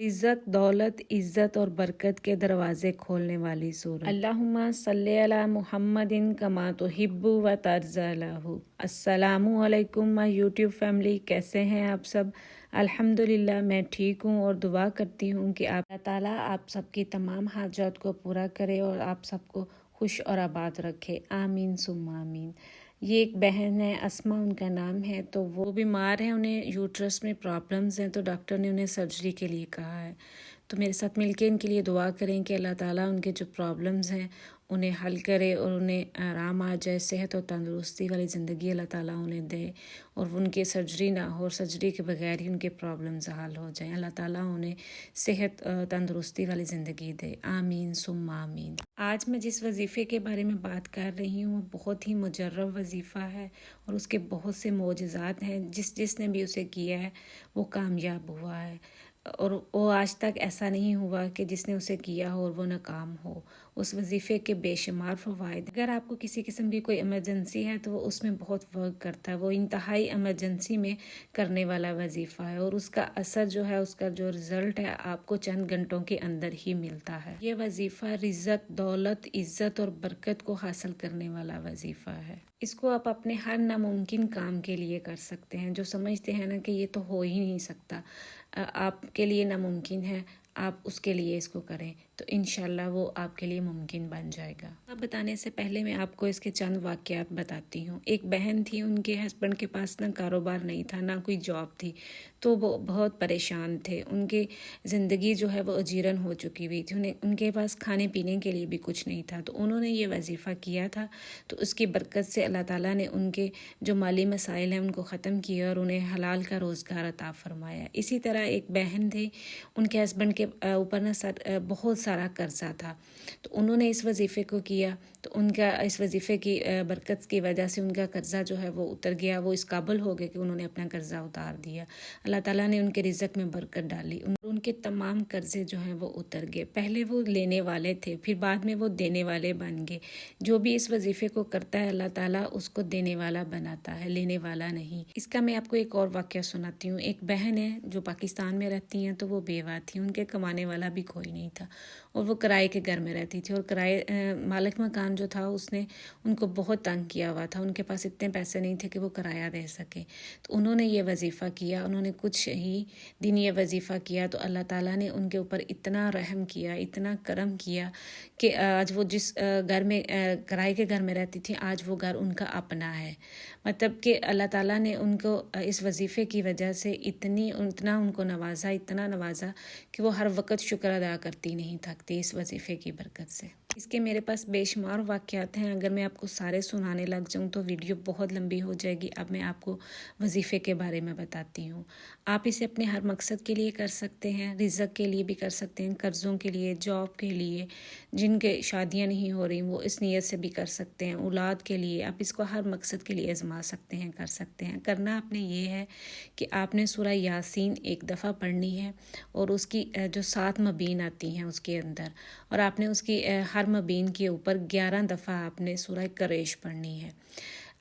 رزق، دولت، عزت اور برکت کے دروازے کھولنے والی سورت۔ اللہم صلی علی محمد کما تحب و ترضی لہ۔ السلام علیکم مائی یوٹیوب فیملی، کیسے ہیں آپ سب؟ الحمدللہ میں ٹھیک ہوں اور دعا کرتی ہوں کہ اللہ تعالیٰ آپ سب کی تمام حاجات کو پورا کرے اور آپ سب کو خوش اور آباد رکھے، آمین ثم آمین۔ یہ ایک بہن ہے، اسما ان کا نام ہے، تو وہ بیمار ہیں، انہیں یوٹرس میں پرابلمز ہیں، تو ڈاکٹر نے انہیں سرجری کے لیے کہا ہے۔ تو میرے ساتھ مل کے ان کے لیے دعا کریں کہ اللہ تعالیٰ ان کے جو پرابلمز ہیں انہیں حل کرے اور انہیں آرام آ جائے، صحت اور تندرستی والی زندگی اللہ تعالیٰ انہیں دے اور ان کے سرجری نہ ہو اور سرجری کے بغیر ہی ان کے پرابلمز حل ہو جائیں۔ اللہ تعالیٰ انہیں صحت تندرستی والی زندگی دے، آمین ثم آمین۔ آج میں جس وظیفے کے بارے میں بات کر رہی ہوں وہ بہت ہی مجرب وظیفہ ہے اور اس کے بہت سے معجزات ہیں۔ جس نے بھی اسے کیا ہے وہ کامیاب ہوا ہے، اور وہ آج تک ایسا نہیں ہوا کہ جس نے اسے کیا ہو اور وہ ناکام ہو۔ اس وظیفے کے بے شمار فوائد۔ اگر آپ کو کسی قسم کی کوئی ایمرجنسی ہے تو وہ اس میں بہت ورک کرتا ہے، وہ انتہائی ایمرجنسی میں کرنے والا وظیفہ ہے، اور اس کا اثر جو ہے، اس کا جو رزلٹ ہے آپ کو چند گھنٹوں کے اندر ہی ملتا ہے۔ یہ وظیفہ رزق، دولت، عزت اور برکت کو حاصل کرنے والا وظیفہ ہے۔ اس کو آپ اپنے ہر ناممکن کام کے لیے کر سکتے ہیں، جو سمجھتے ہیں نا کہ یہ تو ہو ہی نہیں سکتا، آپ کے لیے ناممکن ہے، آپ اس کے لیے اس کو کریں تو انشاءاللہ وہ آپ کے لیے ممکن بن جائے گا۔ اب بتانے سے پہلے میں آپ کو اس کے چند واقعات بتاتی ہوں۔ ایک بہن تھی، ان کے ہسبینڈ کے پاس نہ کاروبار نہیں تھا، نہ کوئی جاب تھی، تو وہ بہت پریشان تھے۔ ان کی زندگی جو ہے وہ اجیرن ہو چکی ہوئی تھی، ان کے پاس کھانے پینے کے لیے بھی کچھ نہیں تھا، تو انہوں نے یہ وظیفہ کیا تھا، تو اس کی برکت سے اللہ تعالیٰ نے ان کے جو مالی مسائل ہیں ان کو ختم کیا اور انہیں حلال کا روزگار عطا فرمایا۔ اسی طرح ایک بہن تھی، ان کے ہسبینڈ کے اوپر نا بہت سارا قرضہ تھا، تو انہوں نے اس وظیفے کو کیا، تو ان کا اس وظیفے کی برکت کی وجہ سے ان کا قرضہ جو ہے وہ اتر گیا، وہ اس قابل ہو گئے کہ انہوں نے اپنا قرضہ اتار دیا۔ اللہ تعالیٰ نے ان کے رزق میں برکت ڈالی، ان کے تمام قرضے جو ہیں وہ اتر گئے۔ پہلے وہ لینے والے تھے، پھر بعد میں وہ دینے والے بن گئے۔ جو بھی اس وظیفے کو کرتا ہے اللہ تعالیٰ اس کو دینے والا بناتا ہے، لینے والا نہیں۔ اس کا میں آپ کو ایک اور واقعہ سناتی ہوں۔ ایک بہن ہے جو پاکستان میں رہتی ہیں، تو وہ بیوہ تھی، ان کے کمانے والا بھی کوئی نہیں تھا، اور وہ کرائے کے گھر میں رہتی تھی، اور مالک مکان جو تھا اس نے ان کو بہت تنگ کیا ہوا تھا، ان کے پاس اتنے پیسے نہیں تھے کہ وہ کرایہ دے سکے۔ تو انہوں نے یہ وظیفہ کیا، انہوں نے کچھ ہی دن یہ وظیفہ کیا، تو اللہ تعالیٰ نے ان کے اوپر اتنا رحم کیا، اتنا کرم کیا کہ آج وہ جس گھر میں کرائے کے گھر میں رہتی تھی، آج وہ گھر ان کا اپنا ہے۔ مطلب کہ اللہ تعالیٰ نے ان کو اس وظیفے کی وجہ سے اتنا ان کو نوازا، اتنا نوازا کہ وہ ہر وقت شکر ادا کرتی نہیں تھکتی اس وظیفے کی برکت سے۔ اس کے میرے پاس بے شمار واقعات ہیں، اگر میں آپ کو سارے سنانے لگ جاؤں تو ویڈیو بہت لمبی ہو جائے گی۔ اب میں آپ کو وظیفے کے بارے میں بتاتی ہوں۔ آپ اسے اپنے ہر مقصد کے لیے کر سکتے ہیں، رزق کے لیے بھی کر سکتے ہیں، قرضوں کے لیے، جاب کے لیے، جن کے شادیاں نہیں ہو رہی وہ اس نیت سے بھی کر سکتے ہیں، اولاد کے لیے آپ اس کو ہر مقصد کے لیے آزما سکتے ہیں، کر سکتے ہیں۔ کرنا آپ نے یہ ہے کہ آپ نے سورہ یاسین ایک دفعہ پڑھنی ہے، اور اس کی جو 7 مبین آتی ہیں اس کے اندر، اور آپ نے اس کی ہر مبین کے اوپر 11 دفعہ آپ نے سورہ قریش پڑھنی ہے۔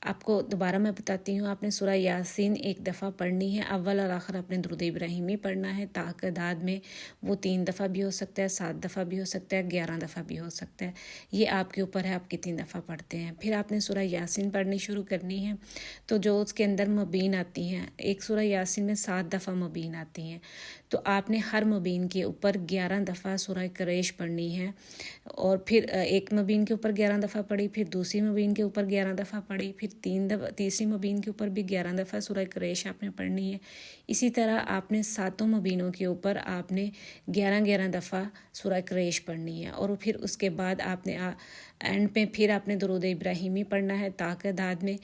آپ کو دوبارہ میں بتاتی ہوں، آپ نے سورہ یاسین ایک دفعہ پڑھنی ہے، اول اور آخر آپ نے درود ابراہیمی پڑھنا ہے، تعداد میں وہ 3 دفعہ بھی ہو سکتا ہے، 7 دفعہ بھی ہو سکتا ہے، 11 دفعہ بھی ہو سکتا ہے، یہ آپ کے اوپر ہے آپ کتنی دفعہ پڑھتے ہیں۔ پھر آپ نے سورہ یاسین پڑھنی شروع کرنی ہے، تو جو اس کے اندر مبین آتی ہیں، ایک سورہ یاسین میں 7 دفعہ مبین آتی ہیں، تو آپ نے ہر مبین کے اوپر 11 دفعہ سورہ قریش پڑھنی ہے، اور پھر ایک مبین کے اوپر 11 دفعہ پڑھی، پھر دوسری مبین کے اوپر 11 دفعہ پڑھی، پھر تیسری مبین کے اوپر بھی 11 دفعہ سورہ قریش آپ نے پڑھنی ہے۔ اسی طرح آپ نے 7 مبینوں کے اوپر آپ نے 11 دفعہ سورہ قریش پڑھنی ہے، اور پھر اس کے بعد آپ نے اینڈ پہ پھر آپ نے درود ابراہیمی پڑھنا ہے تعداد میں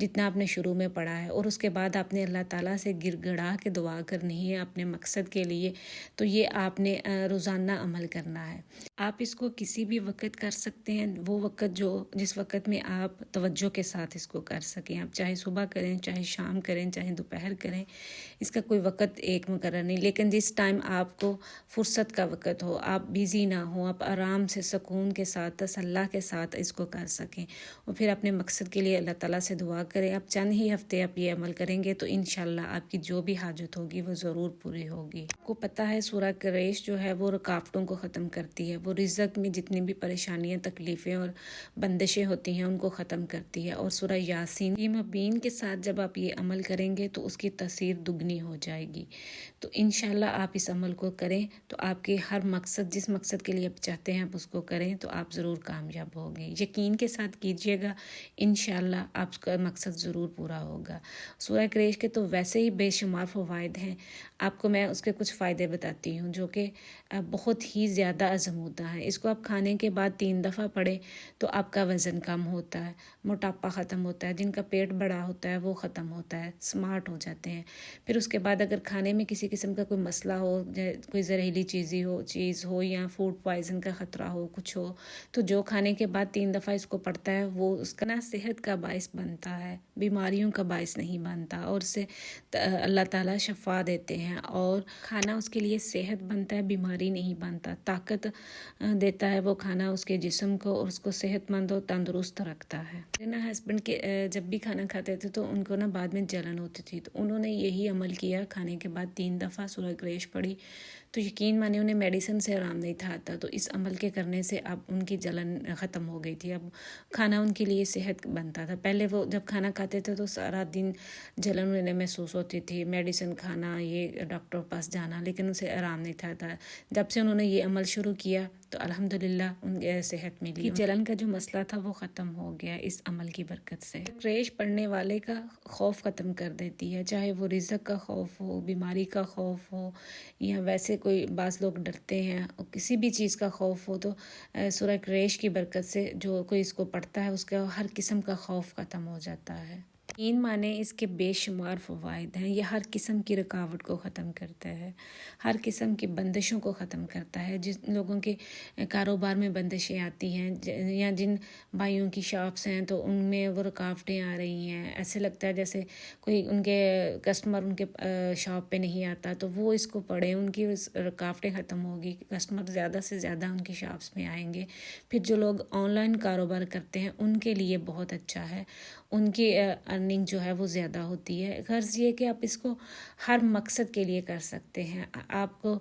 جتنا آپ نے شروع میں پڑھا ہے، اور اس کے بعد آپ نے اللہ تعالیٰ سے گر گڑا کے دعا کرنی ہے اپنے مقصد کے لیے۔ تو یہ آپ نے روزانہ عمل کرنا ہے۔ آپ اس کو کسی بھی وقت کر سکتے ہیں، وہ وقت جس وقت میں آپ توجہ کے ساتھ اس کو کر سکیں، آپ چاہے صبح کریں، چاہے شام کریں، چاہے دوپہر کریں، اس کا کوئی وقت ایک مقرر نہیں، لیکن جس ٹائم آپ کو فرصت کا وقت ہو، آپ بیزی نہ ہوں، آپ آرام سے سکون کے ساتھ تسلی کے ساتھ اس کو کر سکیں، اور پھر اپنے مقصد کے لیے اللہ تعالیٰ سے دعا کریں۔ اب چند ہی ہفتے آپ یہ عمل کریں گے تو انشاءاللہ آپ کی جو بھی حاجت ہوگی وہ ضرور پوری ہوگی۔ آپ کو پتہ ہے سورہ قریش جو ہے وہ رکاوٹوں کو ختم کرتی ہے، وہ رزق میں جتنی بھی پریشانیاں، تکلیفیں اور بندشیں ہوتی ہیں ان کو ختم کرتی ہے۔ اور سورہ یاسین کی مبین کے ساتھ جب آپ یہ عمل کریں گے تو اس کی تاثیر دگنی ہو جائے گی۔ تو انشاءاللہ آپ اس عمل کو کریں تو آپ کے ہر مقصد، جس مقصد کے لیے آپ چاہتے ہیں آپ اس کو کریں تو آپ ضرور کامیاب ہوگے۔ یقین کے ساتھ کیجیے گا، انشاءاللہ آپ کا مقصد ضرور پورا ہوگا۔ سورہ قریش کے تو ویسے ہی بے شمار فوائد ہیں، آپ کو میں اس کے کچھ فائدے بتاتی ہوں جو کہ بہت ہی زیادہ عظمودہ ہیں۔ اس کو آپ کھانے کے بعد 3 دفعہ پڑھیں تو آپ کا وزن کم ہوتا ہے، موٹاپا ختم ہوتا ہے، جن کا پیٹ بڑا ہوتا ہے وہ ختم ہوتا ہے، سمارٹ ہو جاتے ہیں۔ پھر اس کے بعد اگر کھانے میں کسی قسم کا کوئی مسئلہ ہو، کوئی زہریلی چیز ہو یا فوڈ پوائزن کا خطرہ ہو، کچھ ہو، تو جو کھانے کے بعد 3 دفعہ اس کو پڑھتا ہے وہ اس کا صحت کا باعث بنتا ہے، بیماریوں کا باعث نہیں بنتا، اور اس سے اللہ تعالیٰ شفا دیتے ہیں۔ اور کھانا اس کے لیے صحت بنتا ہے، بیماری نہیں بنتا، طاقت دیتا ہے وہ کھانا اس کے جسم کو، اور اس کو صحت مند اور تندرست رکھتا ہے۔ میرے ہسبینڈ کے جب بھی کھانا کھاتے تھے تو ان کو بعد میں جلن ہوتی تھی، تو انہوں نے یہی عمل کیا، کھانے کے بعد 3 دفعہ سورہ قریش پڑھی، تو یقین مانے انہیں میڈیسن سے آرام نہیں تھا آتا، تو اس عمل کے کرنے سے اب ان کی جلن ختم ہو گئی تھی۔ اب کھانا ان کے لیے صحت بنتا تھا۔ پہلے وہ جب کھانا کھاتے تھے تو سارا دن جلن انہیں محسوس ہوتی تھی، میڈیسن کھانا، یہ ڈاکٹر پاس جانا، لیکن اسے آرام نہیں تھا۔ جب سے انہوں نے یہ عمل شروع کیا تو الحمدللہ ان کی صحت ملی، جلن کا جو مسئلہ تھا وہ ختم ہو گیا اس عمل کی برکت سے۔ قریش پڑھنے والے کا خوف ختم کر دیتی ہے، چاہے وہ رزق کا خوف ہو، بیماری کا خوف ہو، یا ویسے کوئی بعض لوگ ڈرتے ہیں، کسی بھی چیز کا خوف ہو، تو سورہ قریش کی برکت سے جو کوئی اس کو پڑھتا ہے اس کا ہر قسم کا خوف ختم ہو جاتا ہے۔ یقین مانے اس کے بے شمار فوائد ہیں، یہ ہر قسم کی رکاوٹ کو ختم کرتا ہے، ہر قسم کی بندشوں کو ختم کرتا ہے۔ جن لوگوں کے کاروبار میں بندشیں آتی ہیں یا جن بھائیوں کی شاپس ہیں تو ان میں وہ رکاوٹیں آ رہی ہیں، ایسے لگتا ہے جیسے کوئی ان کے کسٹمر ان کے شاپ پہ نہیں آتا، تو وہ اس کو پڑھیں، ان کی رکاوٹیں ختم ہوگی، کسٹمر زیادہ سے زیادہ ان کی شاپس میں آئیں گے۔ پھر جو لوگ آن لائن کاروبار کرتے ہیں ان کے لیے بہت اچھا ہے، ان کی ارننگ جو ہے وہ زیادہ ہوتی ہے۔ غرض یہ کہ آپ اس کو ہر مقصد کے لیے کر سکتے ہیں، آپ کو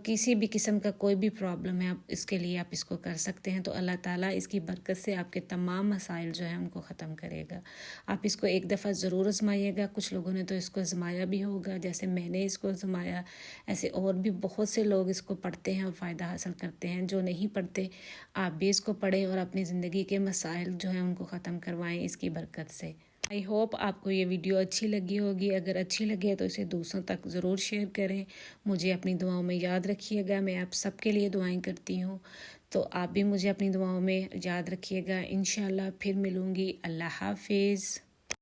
کسی بھی قسم کا کوئی بھی پرابلم ہے، آپ اس کے لیے آپ اس کو کر سکتے ہیں، تو اللہ تعالیٰ اس کی برکت سے آپ کے تمام مسائل جو ہیں ان کو ختم کرے گا۔ آپ اس کو ایک دفعہ ضرور آزمائیے گا، کچھ لوگوں نے تو اس کو آزمایا بھی ہوگا، جیسے میں نے اس کو آزمایا، ایسے اور بھی بہت سے لوگ اس کو پڑھتے ہیں اور فائدہ حاصل کرتے ہیں۔ جو نہیں پڑھتے آپ بھی اس کو پڑھیں اور اپنی زندگی کے مسائل جو ہیں ان کو ختم کروائیں اس کی برکت سے۔ آئی ہوپ آپ کو یہ ویڈیو اچھی لگی ہوگی، اگر اچھی لگے تو اسے دوسروں تک ضرور شیئر کریں۔ مجھے اپنی دعاؤں میں یاد رکھیے گا، میں آپ سب کے لیے دعائیں کرتی ہوں، تو آپ بھی مجھے اپنی دعاؤں میں یاد رکھیے گا۔ انشاءاللہ پھر ملوں گی۔ اللہ حافظ۔